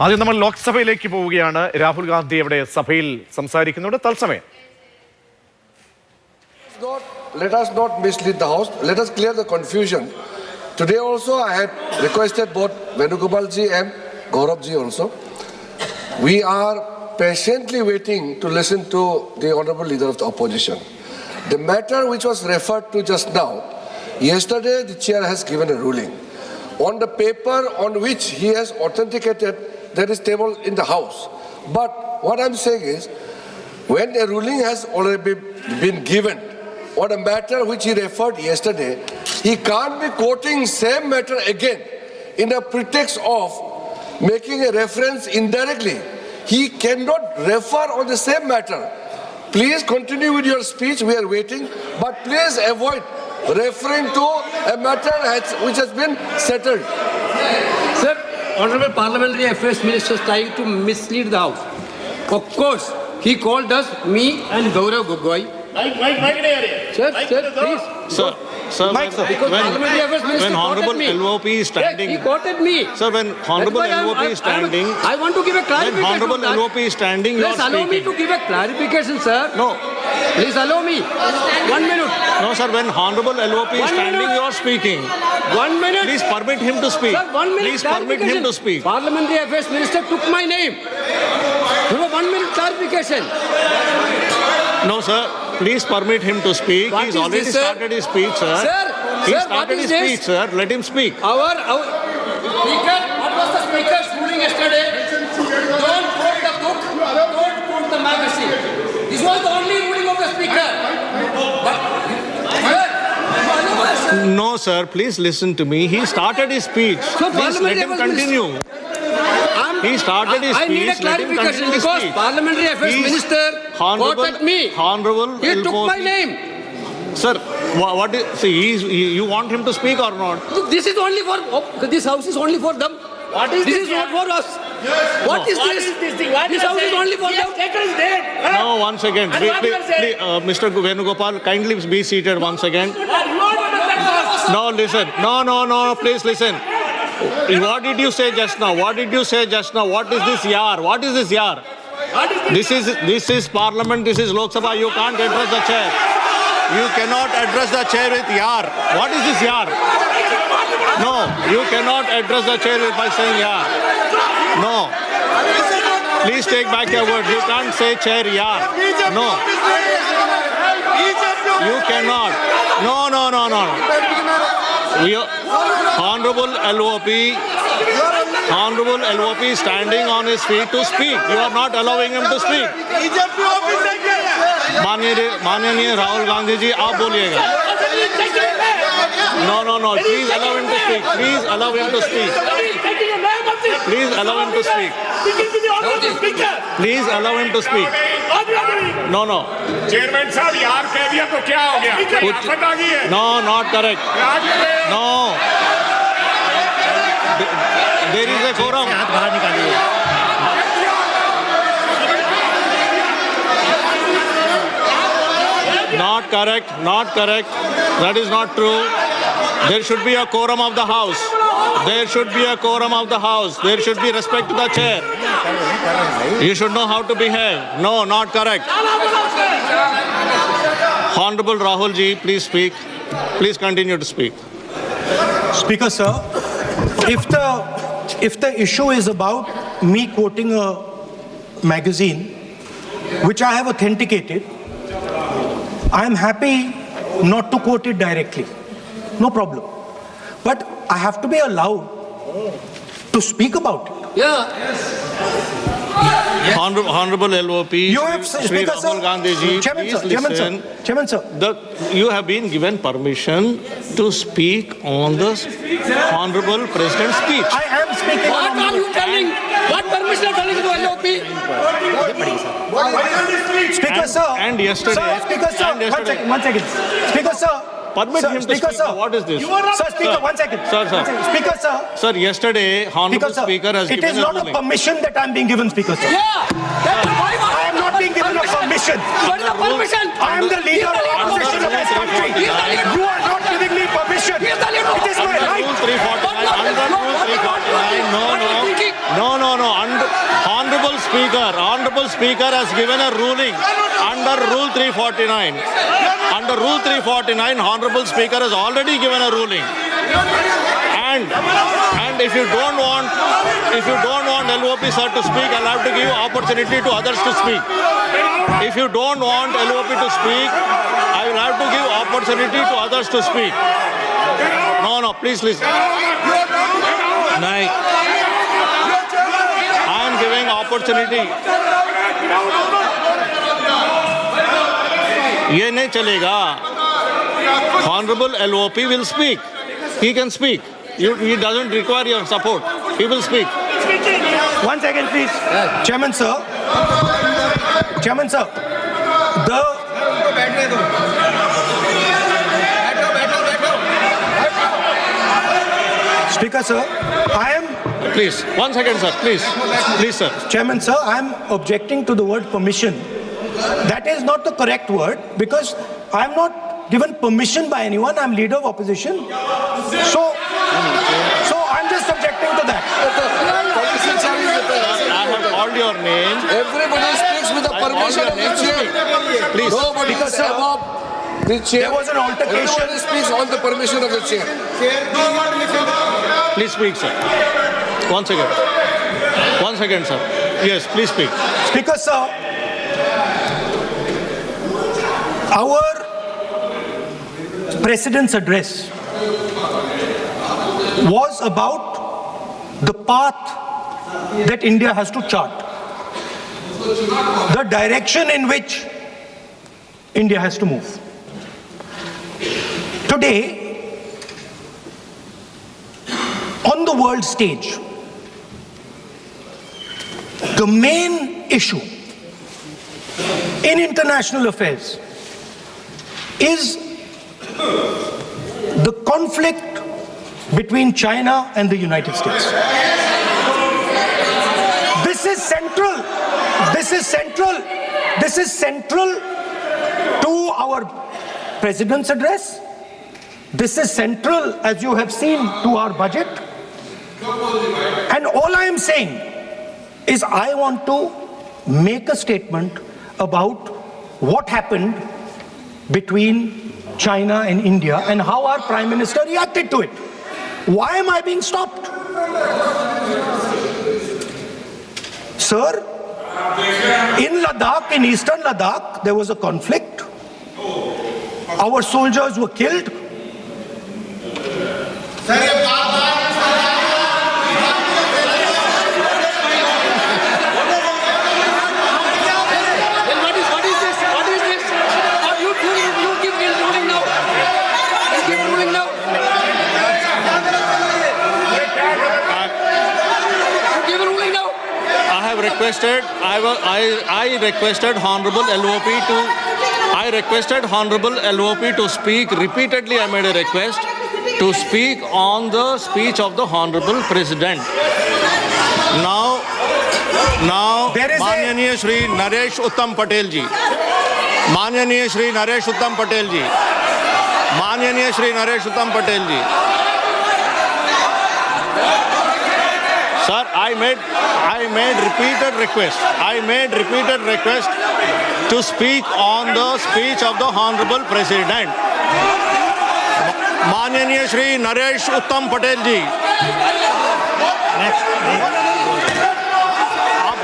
ആദ്യം നമ്മൾ ലോക്സഭയിലേക്ക് പോവുകയാണ്. രാഹുൽ ഗാന്ധി അവിടെ സഭയിൽ സംസാരിക്കുന്നുണ്ട്. തത്സമയം. Let us not mislead the House. Let us clear the confusion. Today also I had requested both Venugopal ji and Gaurav ji also. We are patiently waiting to listen to the Honorable Leader of the Opposition. The matter which was referred to just now, yesterday the chair has given a ruling. On the paper on which he has authenticated, there is table in the House. But what I'm saying is, when a ruling has already been given on a matter which he referred yesterday, he can't be quoting same matter again in a pretext of making a reference indirectly. He cannot refer on the same matter. Please continue with your speech. We are waiting, but please avoid referring to a matter which has been settled. Sir, Honorable Parliamentary Affairs Minister is trying to mislead the House. Of course, he called us, me and Gaurav Gogoi. Sir, please. Sir, When Honorable LOP is standing, he quoted me. Sir, when Honorable LOP is standing, I want to give a clarification. when Honorable LOP is standing, you are Please allow me speaking. to give a clarification, sir. No, Please allow me. 1 minute. no, sir. When Honorable LOP is 1 standing, minute. you are speaking. 1 minute. Please permit him to speak. Sir, 1 minute. Please permit him to speak. Parliamentary Affairs Minister took my name. You have 1 minute clarification. No, sir. Please permit him to speak. What He's is already this, sir? started his speech, sir. Sir, He sir, what started is his this? speech, sir. Let him speak. Our Speaker, what was the Speaker's ruling yesterday? Don't quote the book, don't quote the magazine. This was the only ruling of the Speaker. No, sir. Please listen to me. He started his speech. So Please let Parliamentary him Affairs continue. He started his I need a speech. Let him clarification continue his because speech. Parliamentary Affairs He's Minister quoted me. Honorable He took LOP. my name. Sir, what is, see, you want him to speak or not? This is only for, this house is only for them. What is This this is not for us. What is What this? is this thing? What This you are house is saying? only for Yes, them. Speaker is dead. No, one second. And what you are saying? Mr. Venugopal, kindly be seated once again. No, listen. No, please listen. What did you say just now? What did you say just now? What is this yar? What is this yar? This is Parliament. This is Lok Sabha. You can't address the chair. You cannot address the chair with yar. What is this yar? No, you cannot address the chair by saying yar. No. Please take back your word. You can't say chair yar. No. You cannot. No. Honorable LOP is standing on his feet to speak. You are not allowing him to speak. माननीय राहुल गांधी जी, आप बोलिएगा. No. Please allow him to speak. Please allow him to speak. Please allow him to speak. Please allow him to speak. No. Chairman साहब यार कह दिया तो क्या हो गया? आफत आ गई है? No, not correct. No. There is a quorum. Not correct. That is not true. There should be a quorum of the House. There should be a quorum of the House. There should be respect to the chair. You should know how to behave. No, not correct. Honorable Rahul ji, please speak. Please continue to speak. Speaker, sir, if the issue is about me quoting a magazine which I have authenticated, I am happy not to quote it directly. No problem. But I have to be allowed to speak about it. Honorable LOP, You have, Shri Speaker, Rahul sir. Gandhi ji, Chairman, please sir. listen. Chairman, sir. You have been given permission to speak on the Honorable President's speech. I am speaking. What are you telling? What permission are telling to LOP? Speaker, sir. And yesterday. Sir, Speaker, sir. and yesterday- One second. Speaker, sir. Permit Sir, him to Speaker, speak. sir. What is this? Sir, Speaker, Sir. 1 second. Sir. 1 second. Speaker, sir. Sir, yesterday, Honorable Sir, Speaker has it given is a not a ruling. permission that I am being given, Speaker, sir. I am not being given a permission. What is the permission? I am the leader of opposition of this country. You are not giving me permission. He is the leader. It is my Under right. Rule 349. Under Rule 349. No. What are you thinking? No. Under Honorable Speaker has given a ruling under Rule 349. Under Rule 349, Honorable Speaker has already given a ruling. And if you don't want LOP sir to speak, I'll have to give opportunity to others to speak. If you don't want LOP to speak, I will have to give opportunity to others to speak. No, please listen. I am giving opportunity. ये नहीं चलेगा. Honorable LOP will speak. He can speak. He doesn't require your support. He will speak. 1 second, please. Chairman, sir. Chairman, sir. Speaker, sir. I am. Please, 1 second, sir. Please, sir. Chairman, sir, I am objecting to the word permission. That is not the correct word because I am not given permission by anyone. I am leader of opposition. So I'm just objecting to that. I have called your name. Everybody speaks with the permission of the chair. Please. Nobody is above the chair. There was an altercation. Everybody speaks on the permission of the chair. Please speak, sir. 1 second. 1 second, sir. Yes, please speak. Speaker, sir, our President's address was about the path that India has to chart, the direction in which India has to move. Today, on the world stage, the main issue in international affairs is the conflict between China and the United States. This is central. This is central. This is central to our President's address. This is central, as you have seen, to our budget. And all I am saying is I want to make a statement about what happened between China and India and how our Prime Minister reacted to it. Why am I being stopped? Sir, in Ladakh, in eastern Ladakh, there was a conflict. Our soldiers were killed. I requested Honorable LOP to speak. Repeatedly I made a request to speak on the speech of the Honorable President. Now There is Manyaniya Shri Naresh Uttam Patel ji. Manyaniya Shri Naresh Uttam Patel ji. Manyaniya Shri Naresh Uttam Patel ji. Sir, I made repeated requests. I made repeated requests to speak on the speech of the Honorable President. Manyaniya Shri Naresh Uttam Patel ji.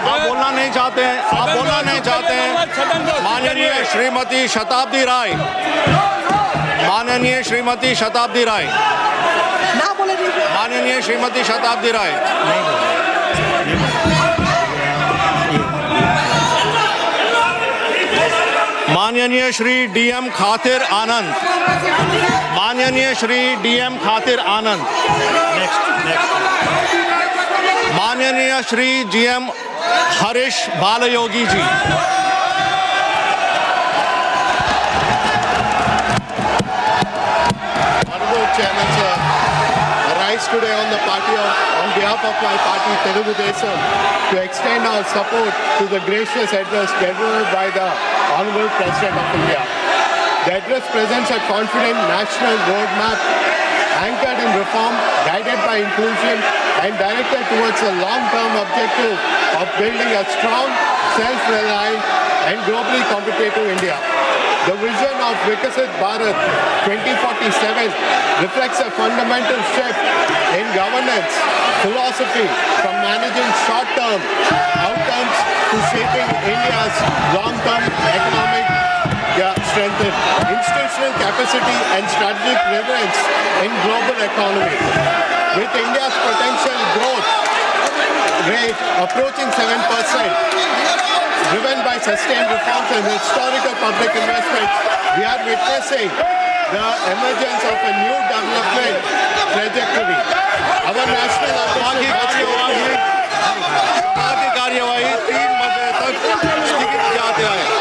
आप बोलना नहीं चाहते हैं, आप बोलना नहीं चाहते हैं। माननीय श्रीमती शताब्दी राय, माननीय श्रीमती शताब्दी राय, माननीय श्रीमती शताब्दी राय, माननीय श्री DM खातिर आनंद, माननीय श्री DM खातिर आनंद, माननीय Shri GM Harish Balayogi ji, Honorable Chairman, sir, I rise today on behalf of my party, Telugu Desam, to extend our support to the gracious address delivered by the Honorable President of India. The address presents a confident national roadmap anchored in reform, guided by inclusion, and directed towards a long-term objective of building a strong, self-reliant and globally competitive India. The vision of Vikasit Bharat 2047 reflects a fundamental shift in governance philosophy from managing short-term outcomes to shaping India's long-term economic strength, institutional capacity and strategic relevance in global economy. With India's potential growth rate approaching 7%, driven by sustained reforms and historical public investments, we are witnessing the emergence of a new development trajectory. Our national कार्यवाही 3 बजे तक स्थगित किया गया है।